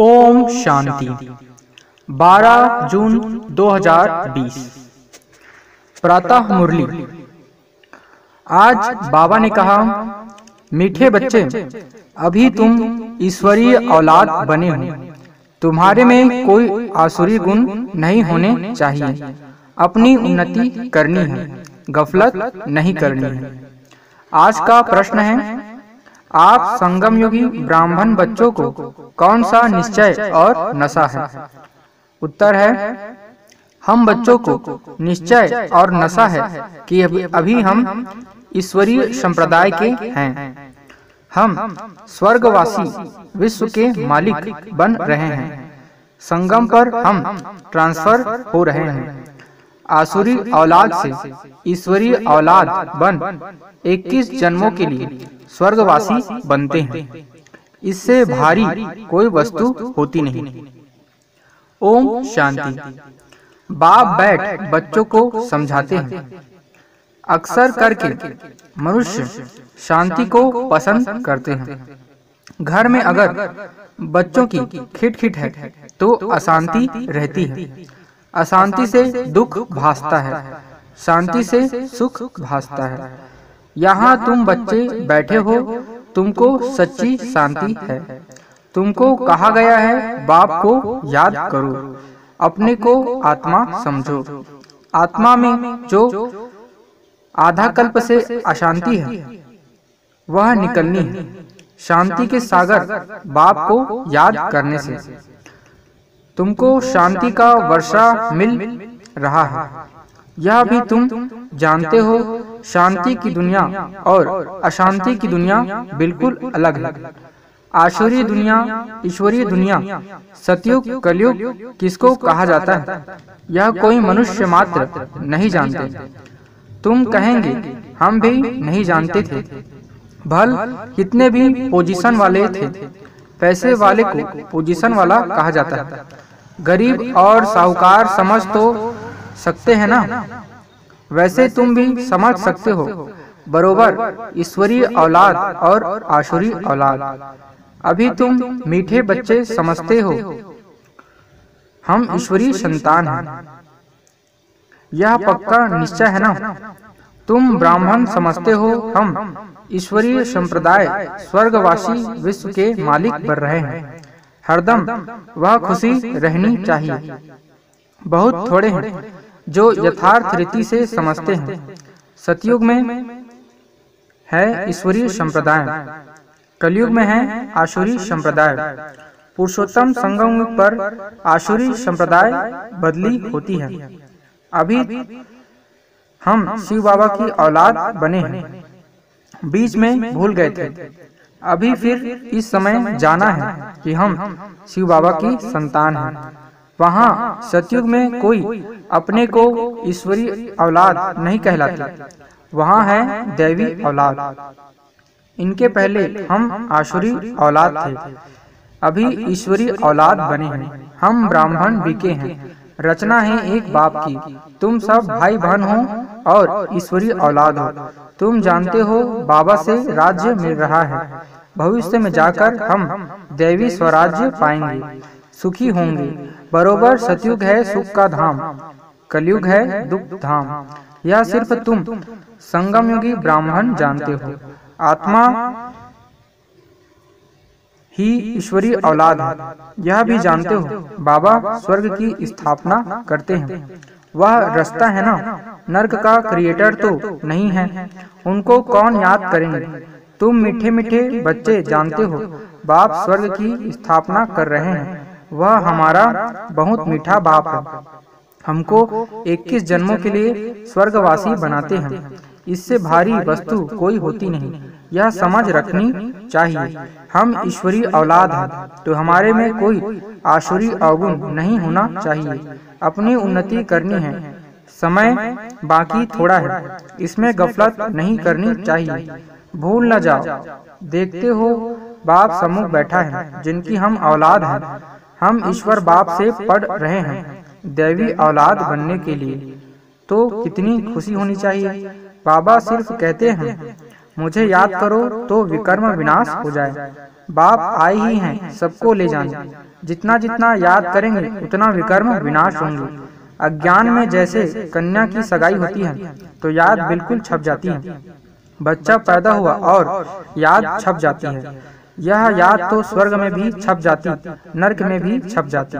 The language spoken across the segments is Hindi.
ओम शांति। 12 जून 2020 प्रातः मुरली। आज बाबा ने कहा, मीठे बच्चे, अभी तुम ईश्वरीय औलाद बने हो। तुम्हारे में कोई आसुरी गुण नहीं होने चाहिए। अपनी उन्नति करनी है, गफलत नहीं करनी है। आज का प्रश्न है, आप संगम युगी ब्राह्मण बच्चों को कौन सा निश्चय और नशा है? उत्तर है, हम बच्चों को निश्चय और नशा है कि अभी हम ईश्वरीय संप्रदाय के हैं। हम स्वर्गवासी विश्व के मालिक बन रहे हैं। संगम पर हम ट्रांसफर हो रहे हैं। आसुरी औलाद से ईश्वरीय औलाद बन 21 जन्मों के लिए स्वर्गवासी बनते हैं। इससे भारी कोई वस्तु होती नहीं। ओम शांति। बाप बैठ बच्चों को समझाते हैं। अक्सर करके मनुष्य शांति को पसंद करते हैं। घर में अगर बच्चों की खिटखिट है तो अशांति रहती है। अशांति से दुख भासता है, शांति से सुख भासता है। यहाँ तुम बच्चे बैठे हो, तुमको सच्ची शांति है। तुमको कहा गया है, बाप को याद करो, अपने को आत्मा समझो। आत्मा में जो आधा कल्प से अशांति है वह निकलनी है, शांति के सागर बाप को याद करने से। तुमको शांति का वर्षा मिल रहा है, यह भी तुम जानते हो। शांति की दुनिया और अशांति की दुनिया बिल्कुल अलग है। आसुरी दुनिया, ईश्वरीय दुनिया, सतयुग कलयुग किसको कहा जाता है, यह कोई मनुष्य मात्र नहीं जानते। तुम कहेंगे, हम भी नहीं जानते थे। भल कितने भी पोजीशन वाले थे, पैसे वाले को पोजीशन वाला कहा जाता है। गरीब और साहूकार समझ तो सकते हैं ना, वैसे तुम भी समझ सकते हो बरोबर ईश्वरीय औलाद और आसुरी औलाद। अभी तुम मीठे बच्चे समझते हो, हम ईश्वरीय संतान हैं। यह पक्का निश्चय है ना। तुम ब्राह्मण समझते हो, हम ईश्वरीय संप्रदाय स्वर्गवासी विश्व के मालिक बन रहे हैं। हरदम वह खुशी रहनी चाहिए। बहुत थोड़े हैं जो यथार्थ रीति से समझते हैं। सतयुग में है ईश्वरीय संप्रदाय, कलयुग में है आसुरी संप्रदाय। पुरुषोत्तम संगम युग पर आसुरी संप्रदाय बदली होती है। अभी हम शिव बाबा की औलाद बने हैं, बीच में भूल गए थे। अभी फिर इस समय जाना है कि हम शिव बाबा की संतान हैं। वहाँ सतयुग में कोई अपने को ईश्वरीय औलाद नहीं कहलाता, वहाँ है दैवी औलाद। इनके पहले हम आसुरी औलाद थे, अभी ईश्वरीय औलाद बने हैं। हम ब्राह्मण बिके हैं, रचना है एक बाप की। तुम सब भाई बहन हो और ईश्वरीय औलाद हो। तुम जानते हो बाबा से राज्य मिल रहा है। भविष्य में जाकर हम दैवी स्वराज्य पाएंगे, सुखी होंगे। बरोबर सतयुग है सुख का धाम, कलयुग है दुख धाम। यह सिर्फ तुम संगम युगी ब्राह्मण जानते हो। आत्मा ही ईश्वरीय औलाद है, यह भी जानते हो। बाबा स्वर्ग की स्थापना करते हैं, वह रास्ता है ना। नर्क का क्रिएटर तो नहीं है, उनको कौन याद करेंगे। तुम मीठे मीठे बच्चे जानते हो, बाप स्वर्ग की स्थापना कर रहे हैं। वह हमारा बहुत मीठा बाप है, हमको 21 जन्मों के लिए स्वर्गवासी बनाते हैं। इससे भारी वस्तु कोई होती नहीं, यह समझ रखनी चाहिए। हम ईश्वरीय औलाद हैं तो हमारे में कोई आसुरी अवगुण नहीं होना चाहिए। अपनी उन्नति करनी है, समय बाकी थोड़ा है, इसमें गफलत नहीं करनी चाहिए। भूल न जाओ, देखते हो बाप सम्मुख बैठा है, जिनकी हम औलाद हैं। हम ईश्वर बाप से पढ़ रहे हैं दैवी औलाद बनने के लिए, तो कितनी खुशी होनी चाहिए। बाबा सिर्फ कहते हैं, मुझे याद करो तो विकर्म विनाश हो जाए। बाप आए ही हैं सबको ले जाने, जितना जितना याद करेंगे उतना विकर्म विनाश होंगे। अज्ञान में जैसे कन्या की सगाई होती है तो याद बिल्कुल छप जाती है, बच्चा पैदा हुआ और याद छप जाती है। यह याद तो स्वर्ग में भी छप जाती, नरक में भी छप जाती।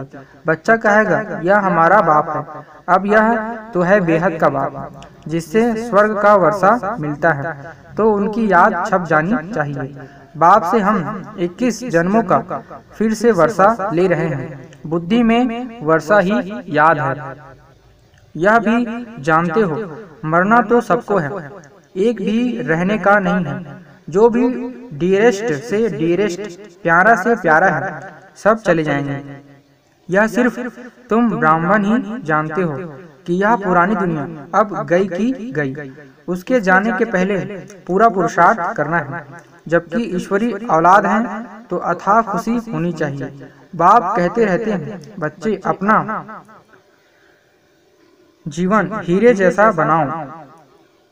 बच्चा कहेगा यह हमारा बाप है। अब यह तो है बेहद का बाप, जिससे स्वर्ग का वर्षा मिलता है, तो उनकी याद छप जानी चाहिए। बाप से हम 21 जन्मों का फिर से वर्षा ले रहे हैं। बुद्धि में वर्षा ही याद है। यह भी जानते हो मरना तो सबको है, एक भी रहने का नहीं है। जो भी डियरेस्ट से डियरेस्ट, प्यारा से प्यारा है, सब चले जाएंगे। यह सिर्फ तुम ब्राह्मण ही जानते हो कि यह पुरानी दुनिया अब गई की गई। उसके जाने के पहले पूरा पुरुषार्थ करना है। जबकि ईश्वरी औलाद हैं तो अथाह खुशी होनी चाहिए। बाप कहते रहते हैं बच्चे अपना जीवन हीरे जैसा बनाओ।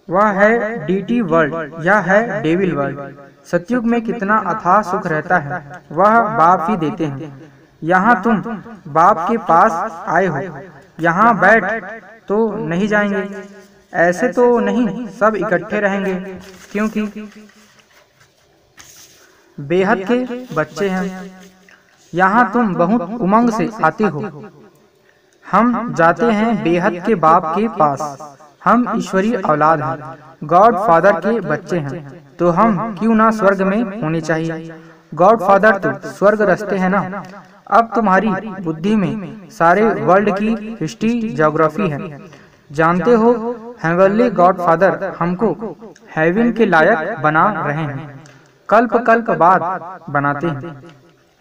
वह है डीटी वर्ल्ड, यह है डेविल वर्ल्ड। सतयुग में कितना अथाह सुख रहता है वह बाप ही देते हैं। यहाँ तुम बाप के पास आए हो, यहाँ बैठ तो नहीं जाएंगे, ऐसे तो नहीं सब इकट्ठे रहेंगे, क्योंकि बेहद के बच्चे हैं। यहाँ तुम बहुत उमंग से आते हो। हम जाते हैं बेहद के बाप के पास। हम ईश्वरीय औलाद हैं, गॉड फादर के बच्चे हैं, तो हम क्यों ना स्वर्ग में होने चाहिए। गॉड फादर तो स्वर्ग रस्ते हैं ना। अब तुम्हारी बुद्धि में सारे वर्ल्ड की हिस्ट्री ज्योग्राफी है। जानते हो हेवनली गॉड फादर हमको हेवन के लायक बना रहे हैं, कल्प कल्प बाद बनाते हैं।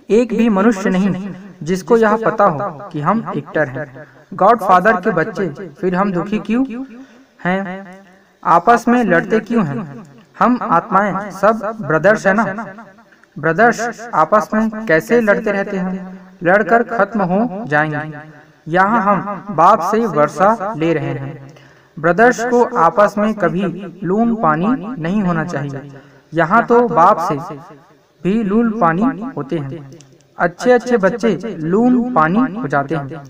एक भी मनुष्य नहीं जिसको यह पता हो कि हम एक्टर हैं, गॉड फादर के बच्चे। फिर हम दुखी क्यों हैं, आपस में लड़ते क्यों हैं। हम आत्माएं सब ब्रदर्स है ना। ब्रदर्स आपस में कैसे लड़ते रहते हैं, लड़कर खत्म हो जाएंगे। यहाँ हम बाप से वर्षा ले रहे हैं। ब्रदर्स को आपस में कभी लून पानी नहीं होना चाहिए। यहाँ तो बाप से भी लून पानी होते हैं। अच्छे अच्छे बच्चे लून पानी हो जाते हैं।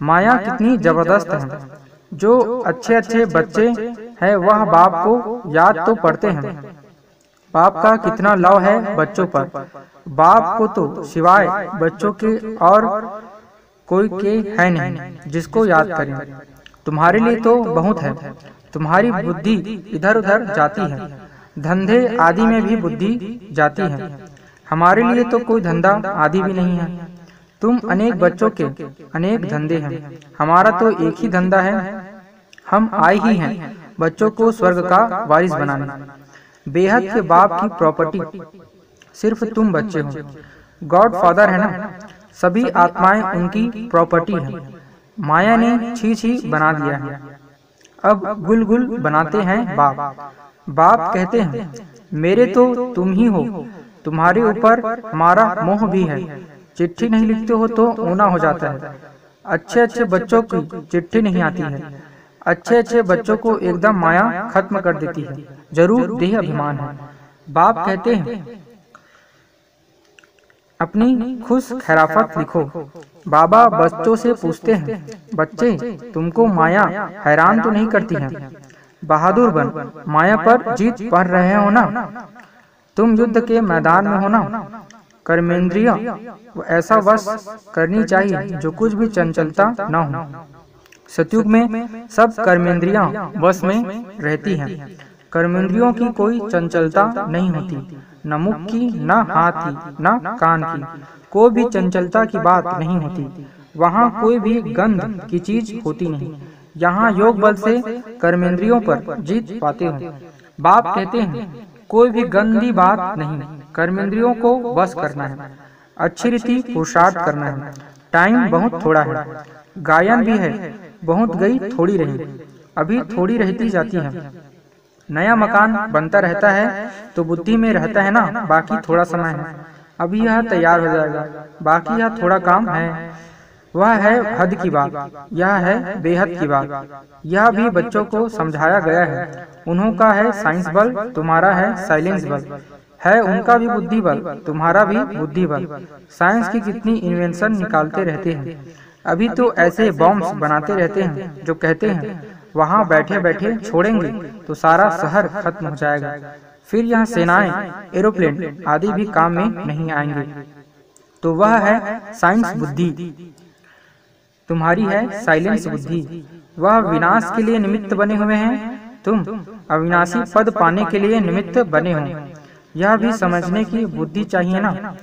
माया कितनी जबरदस्त है। जो अच्छे अच्छे बच्चे हैं वह बाप को याद तो पड़ते हैं। बाप का कितना लव है बच्चों पर। बाप को तो सिवाय बच्चों के और कोई के है नहीं जिसको याद करें। तुम्हारे लिए तो बहुत है। तुम्हारी बुद्धि इधर उधर जाती है, धंधे आदि में भी बुद्धि जाती है। हमारे लिए तो कोई धंधा आदि भी नहीं है। तुम अनेक बच्चों के अनेक धंधे हैं, हमारा तो एक ही धंधा है। हम आए ही हैं बच्चों को स्वर्ग का वारिस बनाने। बेहद के बाप की प्रॉपर्टी सिर्फ तुम बच्चे हो। गॉड फादर है ना, सभी आत्माएं उनकी प्रॉपर्टी है। माया ने छी छी बना दिया है, अब गुल गुल बनाते हैं बाप। बाप कहते हैं मेरे तो तुम ही हो, तुम्हारे ऊपर हमारा मोह भी है। चिट्ठी नहीं लिखते हो तो ऊना हो जाता है। अच्छे अच्छे बच्चों की चिट्ठी नहीं आती है। अच्छे अच्छे बच्चों को एकदम माया खत्म कर देती है। जरूर देह अभिमान है। बाप कहते हैं अपनी खुश खैराफत लिखो। बाबा बच्चों से पूछते हैं बच्चे तुमको माया हैरान तो नहीं करती है। बहादुर बन, माया पर जीत पा रहे हो ना। तुम युद्ध के मैदान में हो ना। कर्मेंद्रियां ऐसा वश करनी चाहिए जो कुछ भी चंचलता न हो। सतयुग में सब कर्मेंद्रियां वश में रहती हैं। कर्मेंद्रियों की कोई चंचलता नहीं होती, न मुख की, न हाथ की, न कान की। कोई भी चंचलता की बात नहीं होती। वहाँ कोई भी गंध की चीज होती नहीं। यहाँ योग बल से कर्मेंद्रियों पर जीत पाते हो। बाप कहते हैं कोई भी गंदी बात नहीं, कर्मेंद्रियों को वश करना है। अच्छी रीति पुरुषार्थ करना है। टाइम बहुत थोड़ा है। गायन भी है, बहुत गई थोड़ी रही, अभी थोड़ी रहती जाती है। नया मकान बनता रहता है तो बुद्धि में रहता है ना, बाकी थोड़ा समय है। अभी यह तैयार हो जाएगा, बाकी यह थोड़ा काम है। वह है हद की बात, यह है बेहद की बात। यह भी बच्चों को समझाया गया है। उन्हों का है साइंस बल, तुम्हारा है साइलेंस बल। है उनका भी बुद्धि बल, तुम्हारा भी बुद्धि बल। साइंस की कितनी इन्वेंशन निकालते रहते हैं। अभी तो ऐसे बॉम्ब्स बनाते रहते हैं जो कहते हैं वहाँ बैठे बैठे छोड़ेंगे तो सारा शहर खत्म हो जाएगा। फिर यह सेनाएं, एरोप्लेन आदि भी काम में नहीं आएंगे। तो वह है साइंस बुद्धि, तुम्हारी है साइलेंस बुद्धि। वह विनाश के लिए निमित्त बने हुए हैं, तुम अविनाशी पद पाने के लिए निमित्त बने हो। यह भी समझने की बुद्धि चाहिए ना।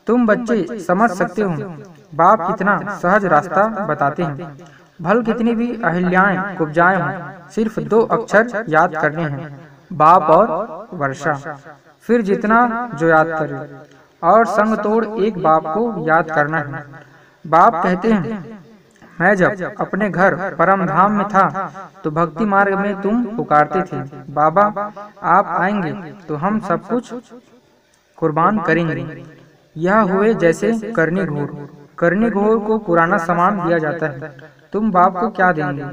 तुम बच्चे समझ सकते हो बाप कितना सहज रास्ता बताते हैं। भल कितनी भी अहिल्याएं कुब्जाएं हों, सिर्फ 2 अक्षर याद करने हैं, बाप और वर्षा। फिर जितना जो याद करे, और संग तोड़ एक बाप को याद करना है। बाप कहते हैं मैं जब अपने घर परम धाम में था तो भक्ति मार्ग में तुम पुकारते थे, बाबा आप आएंगे तो हम सब कुछ कुर्बान करेंगे। यह हुए जैसे करनी घोर। करनी घोर को पुराना सामान दिया जाता है, तुम बाप को क्या देंगे?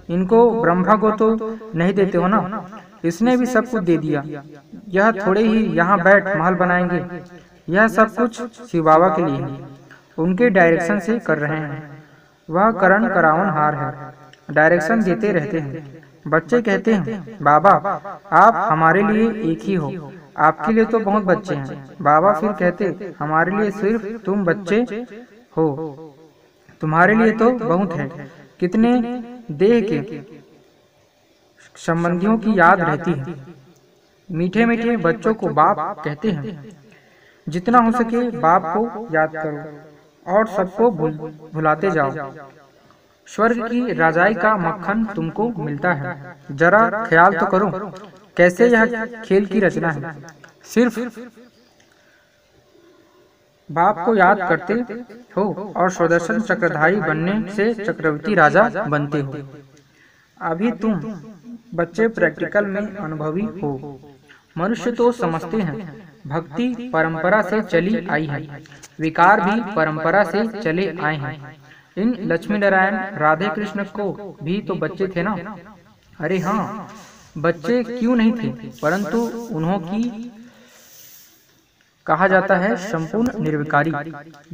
इनको ब्रह्मा को तो नहीं देते हो ना, इसने भी सब कुछ दे दिया। यह थोड़े ही यहाँ बैठ महल बनाएंगे। यह सब कुछ शिव बाबा के लिए है, उनके डायरेक्शन से कर रहे हैं। वह करण करावन हार है, डायरेक्शन देते रहते हैं। बच्चे कहते हैं बाबा आप हमारे लिए एक ही हो, आपके लिए तो बहुत बच्चे हैं। बाबा फिर कहते हमारे लिए सिर्फ तुम बच्चे हो, तुम्हारे लिए तो बहुत है। कितने देह के संबंधियों की याद रहती है। मीठे मीठे बच्चों को बाप कहते हैं। जितना हो सके बाप को याद करो और सबको भुलाते जाओ। स्वर्ग की राजाई का मक्खन तुमको मिलता है। जरा ख्याल तो करो कैसे यह खेल की रचना है। सिर्फ बाप को याद करते हो और सुदर्शन चक्रधारी बनने से चक्रवर्ती राजा बनते हो। अभी तुम बच्चे प्रैक्टिकल में अनुभवी हो। मनुष्य तो समझते हैं भक्ति परंपरा से चली आई है, विकार भी परंपरा से चले आए हैं। इन लक्ष्मी नारायण राधे कृष्ण को भी तो बच्चे थे ना। अरे हाँ, बच्चे क्यों नहीं थे, परंतु उन्हों की कहा जाता है संपूर्ण निर्विकारी।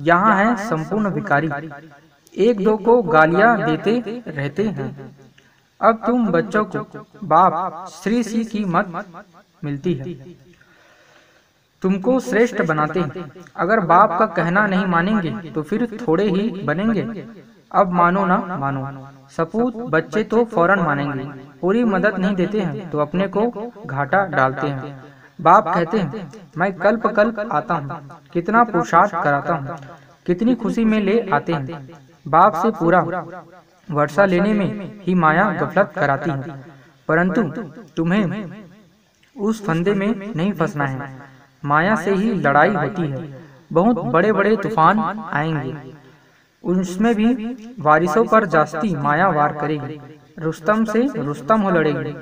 यहाँ है संपूर्ण विकारी। एक दो को गालियां देते रहते हैं। अब तुम बच्चों को बाप श्री सी की मत मिलती है, तुमको श्रेष्ठ बनाते हैं। अगर बाप का कहना नहीं मानेंगे तो फिर थोड़े ही बनेंगे। अब मानो ना मानो, सपूत बच्चे तो फौरन मानेंगे। पूरी मदद नहीं देते हैं तो अपने को घाटा डालते हैं। बाप कहते हैं मैं कल्प कल्प आता हूँ, कितना पुरुषार्थ कराता हूँ, कितनी खुशी में ले आते हैं। बाप से पूरा वर्षा लेने में ही माया गफलत कराती है, परंतु तुम्हें उस फंदे में नहीं फंसना है। माया से ही लड़ाई होती है। बहुत बड़े बड़े तूफान आएंगे, उसमें भी वारिसों पर जास्ती माया वार करेगी। रुस्तम से रुस्तम हो लड़ेगी।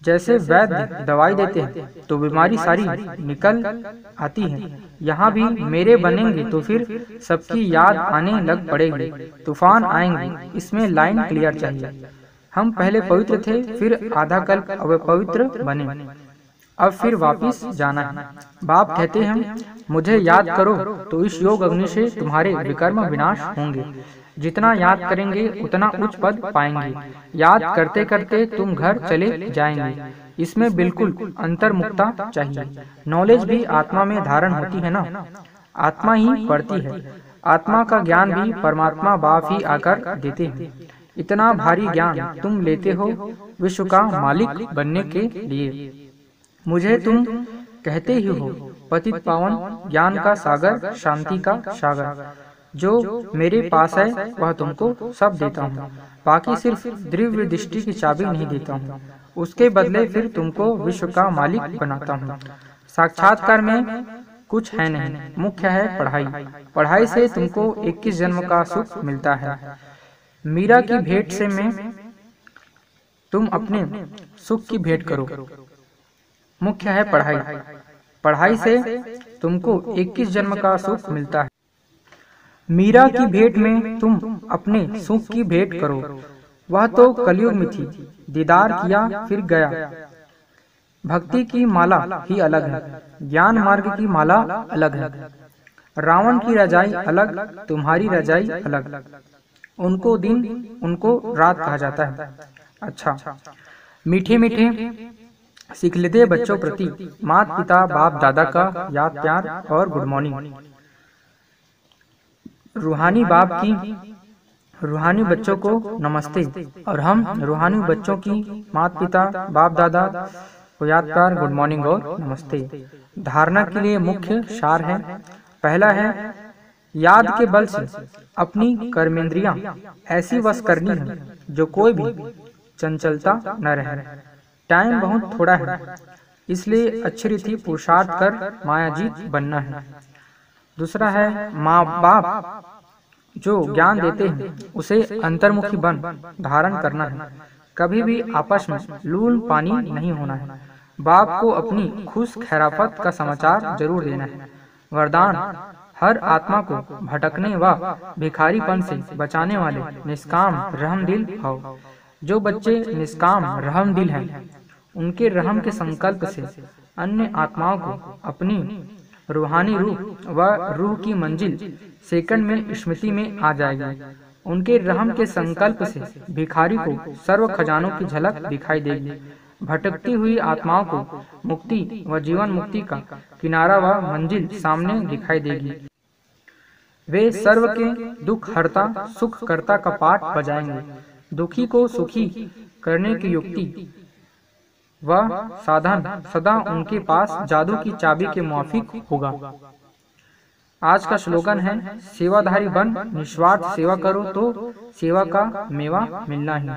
जैसे वैद्य दवाई देते हैं तो बीमारी सारी निकल आती है। यहाँ भी मेरे बनेंगे तो फिर सबकी याद आने लग पड़ेगी। तूफान आएंगे, इसमें लाइन क्लियर चाहिए। हम पहले पवित्र थे, फिर आधा कल्प अपवित्र बने, अब फिर वापिस जाना है। बाप कहते हैं मुझे याद करो तो इस योग अग्नि से तुम्हारे विकर्म विनाश होंगे। जितना याद करेंगे उतना उच्च पद पाएंगे। याद करते करते तुम घर चले जाएंगे। इसमें बिल्कुल अंतर्मुखता चाहिए। नॉलेज भी आत्मा में धारण होती है ना, आत्मा ही पढ़ती है। आत्मा का ज्ञान भी परमात्मा बाप ही आकर देते हैं। इतना भारी ज्ञान तुम लेते हो विश्व का मालिक बनने के लिए। मुझे तुम कहते ही हो पतित पावन, ज्ञान का सागर, शांति का सागर। जो मेरे पास है वह तुमको सब देता हूँ। बाकी सिर्फ दिव्य दृष्टि की चाबी नहीं देता हूँ, उसके बदले फिर तुमको विश्व का मालिक बनाता हूँ। साक्षात्कार में कुछ है नहीं, मुख्य है पढ़ाई। पढ़ाई से तुमको 21 जन्म का सुख मिलता है। मीरा की भेंट से मैं तुम अपने सुख की भेंट करो। मुख्य है पढ़ाई। पढ़ाई से तुमको 21 जन्म का सुख मिलता है। मीरा की भेंट में तुम अपने सुख की भेंट करो, वह तो कलयुग में थी, दीदार किया फिर गया। भक्ति की माला ही अलग है, ज्ञान मार्ग की माला अलग है। रावण की रजाई अलग, तुम्हारी रजाई अलग। उनको दिन उनको रात कहा जाता है। अच्छा, मीठे मीठे सिखलते बच्चों प्रति माता पिता बाप दादा का याद प्यार और गुड मॉर्निंग। रूहानी बाप की रूहानी बच्चों को नमस्ते, और हम रूहानी बच्चों की माता पिता बाप दादा को याद प्यार गुड मॉर्निंग और नमस्ते। धारणा के लिए मुख्य सार है। पहला है, याद के बल से अपनी कर्मेंद्रियां ऐसी वश करनी है जो कोई भी चंचलता न रहे। टाइम बहुत थोड़ा है, इसलिए अच्छी रीति पुरुषार्थ कर मायाजीत बनना है। दूसरा है, माँ बाप जो ज्ञान देते हैं उसे अंतर्मुखी बन धारण करना है। कभी भी आपस में लून पानी नहीं होना है। बाप को अपनी खुश खैराफत का समाचार जरूर देना है। वरदान, हर आत्मा को भटकने व भिखारीपन से बचाने वाले निष्काम रहमदिल हो। जो बच्चे निष्काम रहमदिल हैं, उनके रहम के संकल्प से अन्य आत्माओं को अपनी रूहानी रूह व रूह की मंजिल सेकंड में स्मृति में आ जाएगी। उनके रहम के संकल्प से भिखारी को सर्व खजानों की झलक दिखाई देगी। भटकती हुई आत्माओं को मुक्ति व जीवन मुक्ति का किनारा व मंजिल सामने दिखाई देगी। वे सर्व के दुख हरता सुख करता का पाठ बजाएंगे। दुखी को सुखी करने की युक्ति वह साधन सदा उनके पास जादू की चाबी के मुआफिक होगा। आज का स्लोगन है, सेवाधारी बन निस्वार्थ सेवा करो तो सेवा का मेवा मिलना ही।